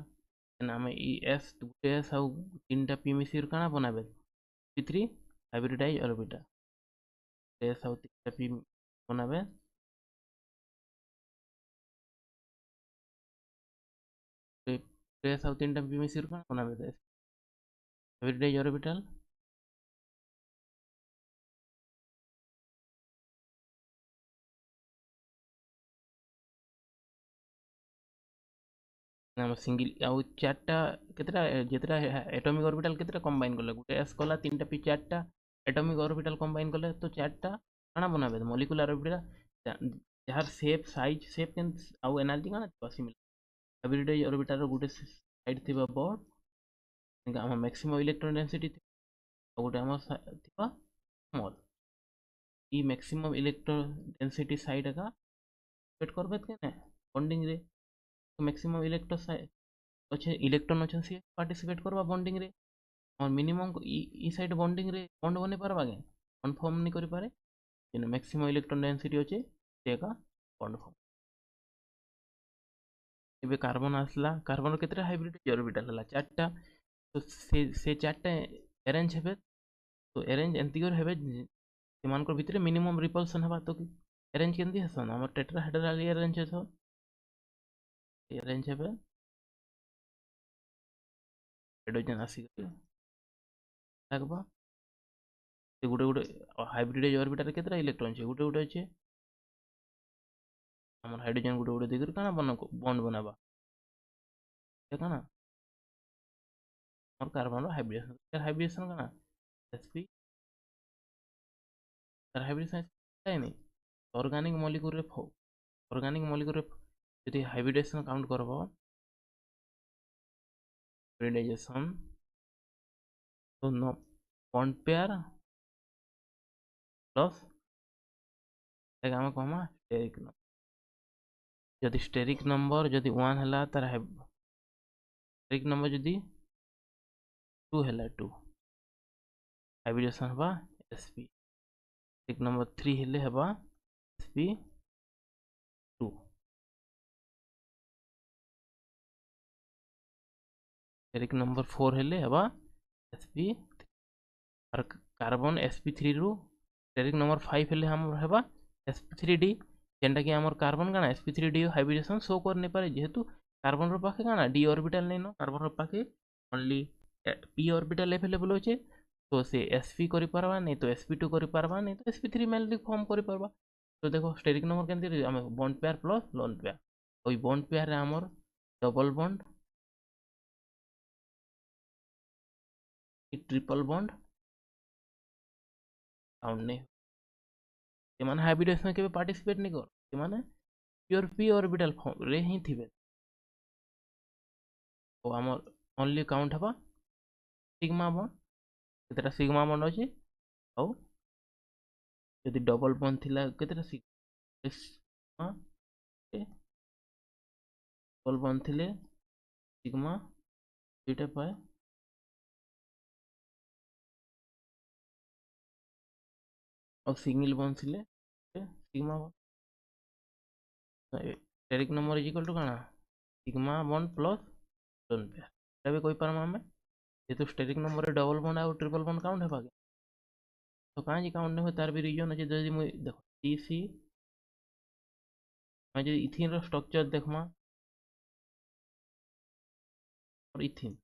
आम एस गुटे एस आउ तीनटा पी मिसिर काଣା बनाबे p3 हाइब्रिडाइज ऑर्बिटल एस आउ तीनटा पी बनाबे एस आउ तीनटा पी मिसिर काଣା बनाबे हाइब्रिडाइज ऑर्बिटल नाम सिंगल आउ चारटा केतरा जेतरा एटॉमिक ऑर्बिटल केतरा कंबाइन करले गुटे एस कला तीनटा पी चारटा एटॉमिक ऑर्बिटल कंबाइन करले तो चारटा काଣା बनाबे मॉलिक्यूलर ऑर्बिटल जहार शेप साइज शेप केन आउ एनर्जी काଣା सिमिलर हाइब्रिडाइज ऑर्बिटल गुटे साइड थिबा बड हम मैक्सिमम इलेक्ट्रॉन डेंसिटी गोटे आम थिबा स्मॉल ई मैक्सिमम इलेक्ट्रॉन डेंसिटी साइड का वेट करबे केने बॉन्डिंग रे मैक्सिमम इलेक्ट्रॉन अच्छे इलेक्ट्रॉन अच्छे सी पार्टिसिपेट करवा बॉन्डिंग रे और मिनिमम ई साइड बॉन्डिंग रे बॉन्ड बने पारबा के बॉन्ड फॉर्म नहीं करि पारे जेने मैक्सिमम इलेक्ट्रॉन डेंसिटी अच्छे सेका बॉन्ड फॉर्म एबे कार्बन आसला कार्बन केतरा हाइब्रिड ऑर्बिटल हला चारटा तो से चारटा अरेंज हेबे तो अरेंज एंती कर हेबे सेमानकर भितरे मिनिमम रिपल्सन हबा तो अरेंज केंदी हसन हमर टेट्राहेड्रल अरेंज हेसो अरेंज हेबे हाइड्रोजन आसी लागबा से गुटे गुटे हाइब्रिडाइज ऑर्बिटल केतरा इलेक्ट्रॉन छे गुटे गुटे छे हमर हाइड्रोजन गुटे गुटे दिगर काना बन बॉन्ड बनाबा काना और कार्बन हाइब्रिडेशन काना sp तार हाइब्रिडेशन है नहीं ऑर्गेनिक मॉलिक्यूल रे यदि हाइब्रिडेशन काउंट करबो हाइब्रिडाइजेशन तो नो बॉन्ड पेयर प्लस आम कहमा स्टेरिक नंबर जदि स्टेरिक नंबर जदि 1 हला तार स्टेरिक नंबर जदि 2 हला 2 हाइब्रिडेशन हबा sp स्टेरिक नंबर 3 हेले हबा sp 2 स्टेरिक नंबर 4 हेले हबा sp और कार्बन sp3 रु स्टेरिक नंबर 5 हेले हम हबा sp3d जेनटा कि हमर कार्बन काना sp3d हाइब्रिडेशन शो कर नहीं पारे जेहेतु कार्बन रो पाखे काना d ऑर्बिटल नहीं नो कार्बन रो पाखे ओनली p ऑर्बिटल अवेलेबल होचे तो से sp करि परबा नहीं तो sp2 करि परबा नहीं तो sp3 मेनली फॉर्म करि परबा तो देखो स्टेरिक नंबर केनती हम bond pair plus lone pair ओई बॉन्ड पेयर रे हमर double bond triple bond count नहीं सेमाने हाइब्रिडेशन के पार्टिसिपेट नहीं कर सेमाने प्योर p ऑर्बिटल फॉर्म रे ही थिबे तो हमर ओनली काउंट हबा सिग्मा बॉन्ड केतरा सिग्मा बॉन्ड अछि औ यदि डबल बॉन्ड थिला केतरा सिग्मा डबल बॉन्ड थिले सिग्मा दुईटा पाए और सिंगल बॉन्ड थिले sigma steric number is equal to काना sigma bond plus lone pair एटा भी कोई पारमा हमें जेतु स्टेरिक नंबर रे डबल बॉन्ड और ट्रिपल बॉन्ड काउंट हेबा तो काहे जी काउंट नहीं हो तार भी रीजन अछि जदि मु देखो CC मैं जो इथिन रो स्ट्रक्चर देखमा और इथिन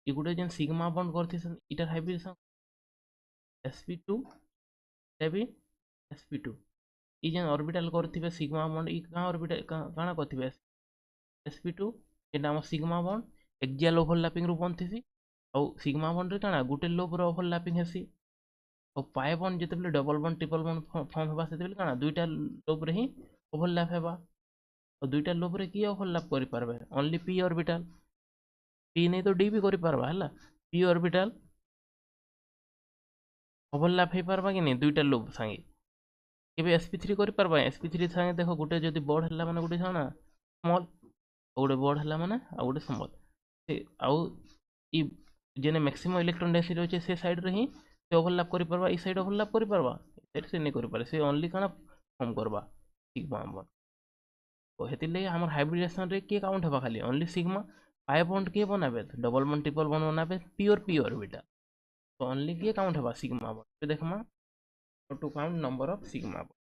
इगुटे जेन सिग्मा बॉन्ड करथिसन इटर हाइब्रिडेशन sp2 भी sp2 ई जेन ऑर्बिटल करथिबे सिग्मा बॉन्ड ई कहां ऑर्बिटल काना करथिबे sp2 एटा हम सिग्मा बॉन्ड एक्सियल ओवरलैपिंग रू बनथिसी और सिग्मा बॉन्ड रे काना गुटे लोब रो ओवरलैपिंग हेसी और पाए बॉन्ड जेतेबेले double bond triple bond form हेबा सेतेबेले काना दुईटा लोब रे ही ओवरलैप हेबा और दुईटा लोब रे की ओवरलैप करि पारबे ओनली पी ऑर्बिटल पी नहीं तो डी भी करि पारबा हला पी ऑर्बिटल ओवरलैप हे पारबा कि नहीं दुईटा लोब संगे केबे sp3 करि पारबा sp3 संगे देखो गुटे जदी बॉड हला माने गुटे छाना स्मॉल गोटे बॉड हला माने आ गोटे स्मॉल से आउ ई जेने मैक्सिमम इलेक्ट्रॉन डेंसिटी होचे से साइड रे ही से ओवरलैप करि पारबा ई साइड ओवरलैप करि पारबा साइड से नहीं करि पारे से ओनली काना फॉर्म करबा सिग्मा बॉन्ड तो हेति ले हमर हाइब्रिडेशन रे के काउंट हेबा खाली ओनली सिग्मा पाई बॉन्ड के बनाबे डबल बॉन्ड ट्रिपल बॉन्ड बनाबे पी ऑर्बिटल तो ओनली के काउंट हेबा सिग्मा बॉन्ड तो देखमा to count number of sigma bond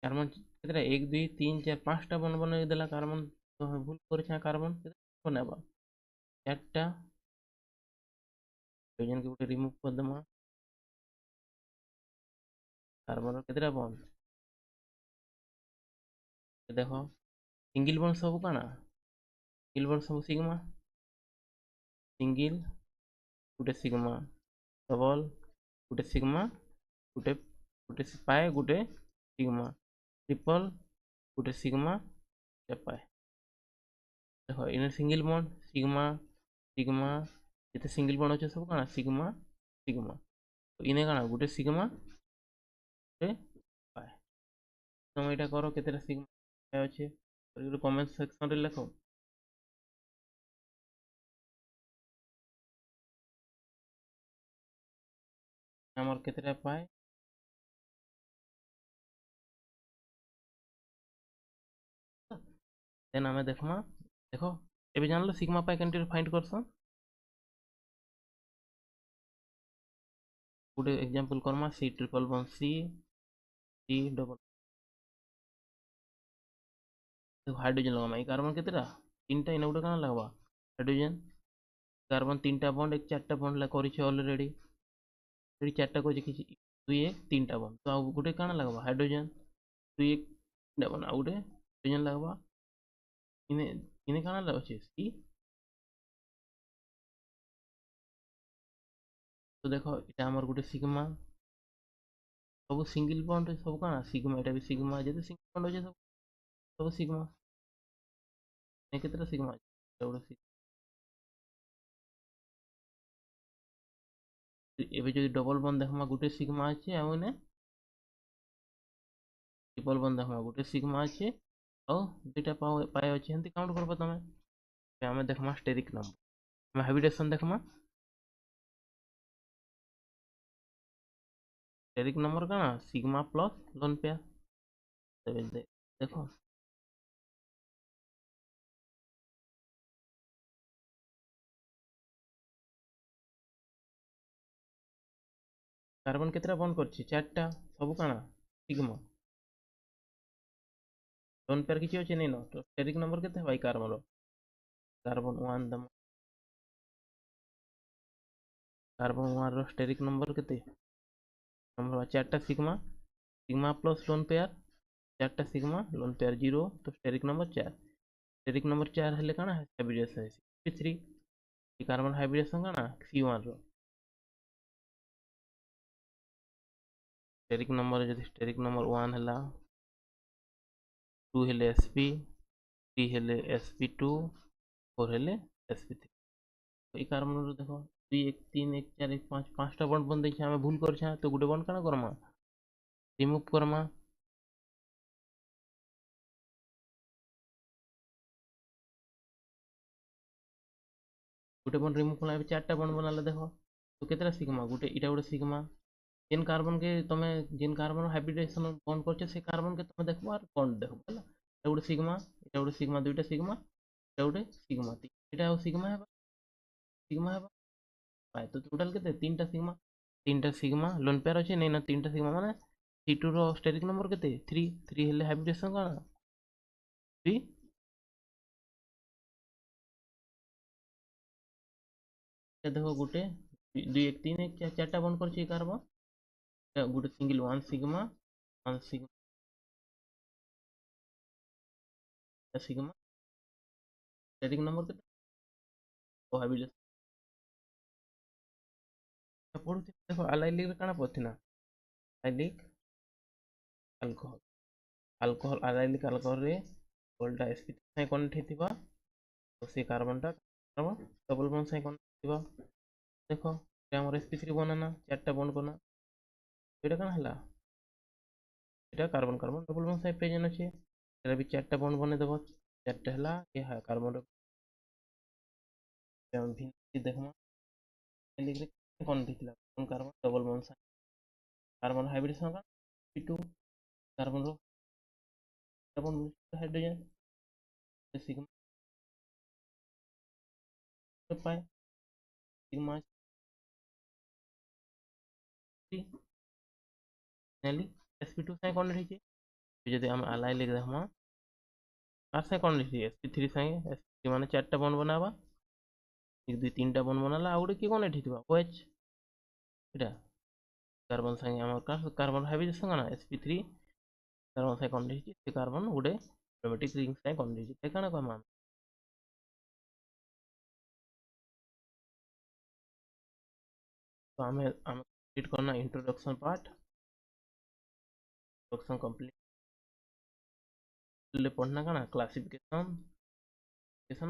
carbon केतरा 1 2 3 4 5टा बॉन्ड बने देला कार्बन तो हम भूल कर कार्बन बनाबा चारटा हाइड्रोजन के गोटे रिमूव कर देमा कार्बन केतरा बॉन्ड देखो सिंगल बॉन्ड सब काना सिंगल बॉन्ड सब सिग्मा सिंगल गोटे सिग्मा डबल गोटे सिग्मा गोटे गोटे पाए गोटे सिग्मा ट्रिपल गोटे सिग्मा पाए देखो in single bond sigma sigma जिते सिंगल बॉन्ड अच्छे सब काना सिग्मा सिग्मा तो इने काना गोटे सिग्मा गोटे पाए तुम यहाँ कर केतेटा सिग्मा अच्छे कमेंट सेक्शन रे लिख आमर केतेटा पाए देन आमे देखमा देखो एबे जानलो सिग्मा पाए केनटे फाइंड करसन गोटे एग्जांपल करमा C triple bond C C double देखो हाइड्रोजन लगामा कार्बन केतेटा तीनटा इने गोटे काना लगबा हाइड्रोजन कार्बन तीनटा बॉन्ड एक चारटा बॉन्ड ला करिছে ऑलरेडी फिर चारटा को देखि 2 1 तीनटा बॉन्ड तो आ गोटे काना लगबा हाइड्रोजन 2 1 तीनटा बॉन्ड आ गोटे हाइड्रोजन लगबा इने इने काना लगछे सी तो देखो इटा हमर गोटे सिग्मा सब सिंगल बॉन्ड सब काना सिग्मा एटा भी सिग्मा जेते सिंगल बॉन्ड होचे सब सिग्मा ने केतेटा सिग्मा गोटे एबे जो डबल बॉन्ड देखमा गोटे सिग्मा আছে ଆଉ ने ट्रिपल बॉन्ड देखमा गोटे सिग्मा আছে ଆଉ दुईटा पाए ଅଛି एंती काउंट करबा तमे हमें देखमा स्टेरिक नंबर हम हाइब्रिडेशन देखमा स्टेरिक नंबर काना सिग्मा प्लस लोन पेयर देखो कार्बन केतरा बॉन्ड करछि चारटा सब काना सिग्मा लोन पेयर किछि अछि नै न तो स्टेरिक नंबर केते भाई कार्बन कार्बन 1 दम कार्बन 1 रो स्टेरिक नंबर केते नंबर चारटा sigma sigma plus lone pair चारटा सिग्मा लोन पेयर 0 तो स्टेरिक नंबर 4 स्टेरिक नंबर 4 हेले काना हाइब्रिडेशन sp3 कार्बन हाइब्रिडेशन काना c1 रो स्टेरिक नंबर जदि स्टेरिक नंबर 1 हला 2 हेले sp 3 हेले sp2 4 हेले sp3 तो ई कार्बन रो देखो 2 1 3 1 4 1 5 5टा बॉन्ड बन दै छै हमें भूल कर छै तो गुटे बॉन्ड काना करमा रिमूव करमा गुटे बॉन्ड रिमूव कला चारटा बॉन्ड बनला देखो तो केतरा सिग्मा गुटे इटा गुटे सिग्मा जेन कार्बन के तमे जेन कार्बन हाइब्रिडेशन बॉन्ड करछे से कार्बन के तमे देखबो और बॉन्ड देखबो हला एटा गुटे सिग्मा दुईटा सिग्मा एटा गुटे सिग्मा एटा सिग्मा हेबा पाए तो टोटल केते तीनटा सिग्मा लोन पेयर अछि नै ना तीनटा सिग्मा माने C2 रो स्टेरिक नंबर केते 3 3 हेले हाइब्रिडेशन काना 3 देखो गुटे 2 1 3 1 चारटा बंद कर कार्बन गुटे single 1 sigma sigma static number के कोहाबिलिटी पढ़ुथि देखो अलाइलिक रे काना पथिना allylic alcohol alcohol allylic alcohol रे गोल्डा sp3 से कनेक्ट हेतिबा तो से कार्बन टा कार्बन डबल बॉन्ड से कनेक्ट हेतिबा देखो ये हमर sp3 बनाना चारटा बॉन्ड करना एटा काना हला एटा कार्बन कार्बन डबल बॉन्ड से प्रेजेंट अछि एटा भी चारटा बॉन्ड बने देबो चारटा हला ये है कार्बन हम भी देखमा अलाइलिक रे कनेक्ट हेतिला कार्बन डबल बॉन्ड से कार्बन हाइब्रिडेशन का sp2 कार्बन रो कार्बन हाइड्रोजन सिग्मा पाए सिग्मा नेली sp2 से कनेक्ट हेछि যদি আমি अलाइलिक देखमा আর से कनेक्ट हेछि sp3 से sp3 माने चारटा बॉन्ड बनाबा 1 2 3टा बॉन्ड बनाला आ गुटे की कनेक्ट हेतिबा OH एटा कार्बन संगे हमर कार्बन हाइब्रिडेशन ना sp3 कार्बन से कनेक्ट हेछि से कार्बन गुटे एरोमेटिक रिंग से कनेक्ट हेछि ते काना कहमा तो हमें कंप्लीट करना इंट्रोडक्शन पार्ट इंट्रोडक्शन कंप्लीट ले पढ़ना काना क्लासिफिकेशन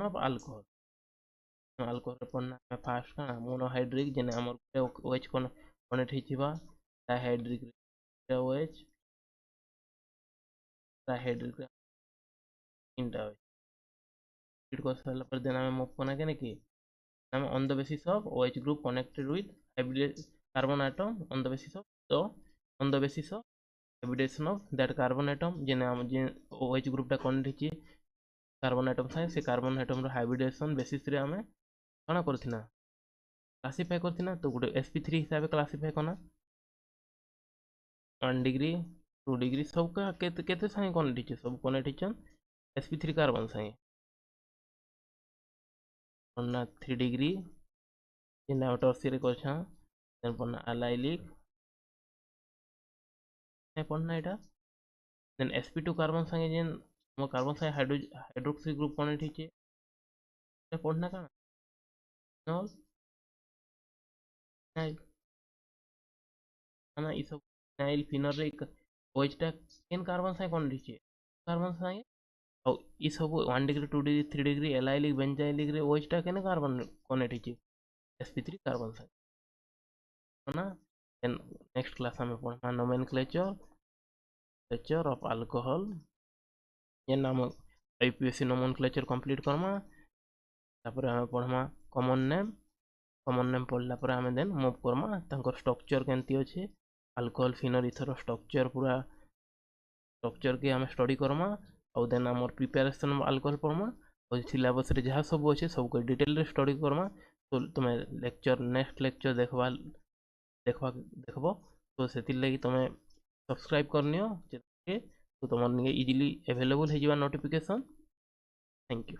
ऑफ अल्कोहल अल्कोहल पढ़ना फास्ट काना मोनोहाइड्रिक जेने हमर OH कनेक्ट हेतिबा डाइहाइड्रिक OH डाइहाइड्रिक तीनटा कंप्लीट कर सारा पर देन हमें मूव करना के कि हमें on the basis of OH group connected with hybrid carbon atom on the basis of so on the basis of hybridization of that carbon atom जेने हम जे OH group टा कनेक्ट हेछि कार्बन एटम साइ से carbon atom रो hybridisation basis रे हमें कोना करथिना classify करथिना तो गुटे sp3 हिसाब क्लासिफाई करना 1 डिग्री 2 डिग्री सब का केते केते साइ कनेक्ट हेछि सब कनेक्ट हेछन sp3 कार्बन साइ पन्ना 3 डिग्री जेना टर्सियरी करछा देन पन्ना अलाइलिक ने पन्ना एटा देन sp2 कार्बन संगे जेन हम कार्बन साइ हाइड्रोक्सी ग्रुप कनेक्ट हेछि एटा पढ़ना काना नॉल नाइल ना ई सब नाइल फिनल रे OH टा केन कार्बन साइ कनेक्ट हेछि कार्बन साइ और ई सब 1 degree 2 degree 3 degree allylic benzylic रे OH टा केन कार्बन कनेक्ट हेछि sp3 कार्बन साइ ना देन नेक्स्ट क्लास में पढ़ना नोमेनक्लेचर ऑफ अल्कोहल ये नाम IUPAC नोमेनक्लेचर कंप्लीट करमा तापर हमें पढ़मा कॉमन नेम पढ़ला पर हमें देन मूव करमा तांकर स्ट्रक्चर केंती अछि अल्कोहल फिनल इथर स्ट्रक्चर पूरा स्ट्रक्चर के हमें स्टडी करमा और देन हमर प्रिपरेशन ऑफ अल्कोहल पढ़मा और सिलेबस रे जहाँ सब अच्छे सब को डिटेल रे स्टडी करमा तो तुम्हें लेक्चर नेक्स्ट लेक्चर देखबो तो से लगी तुम्हें सब्सक्राइब करनियो तो तुम इजिली अवेलेबल हो नोटिफिकेशन थैंक यू।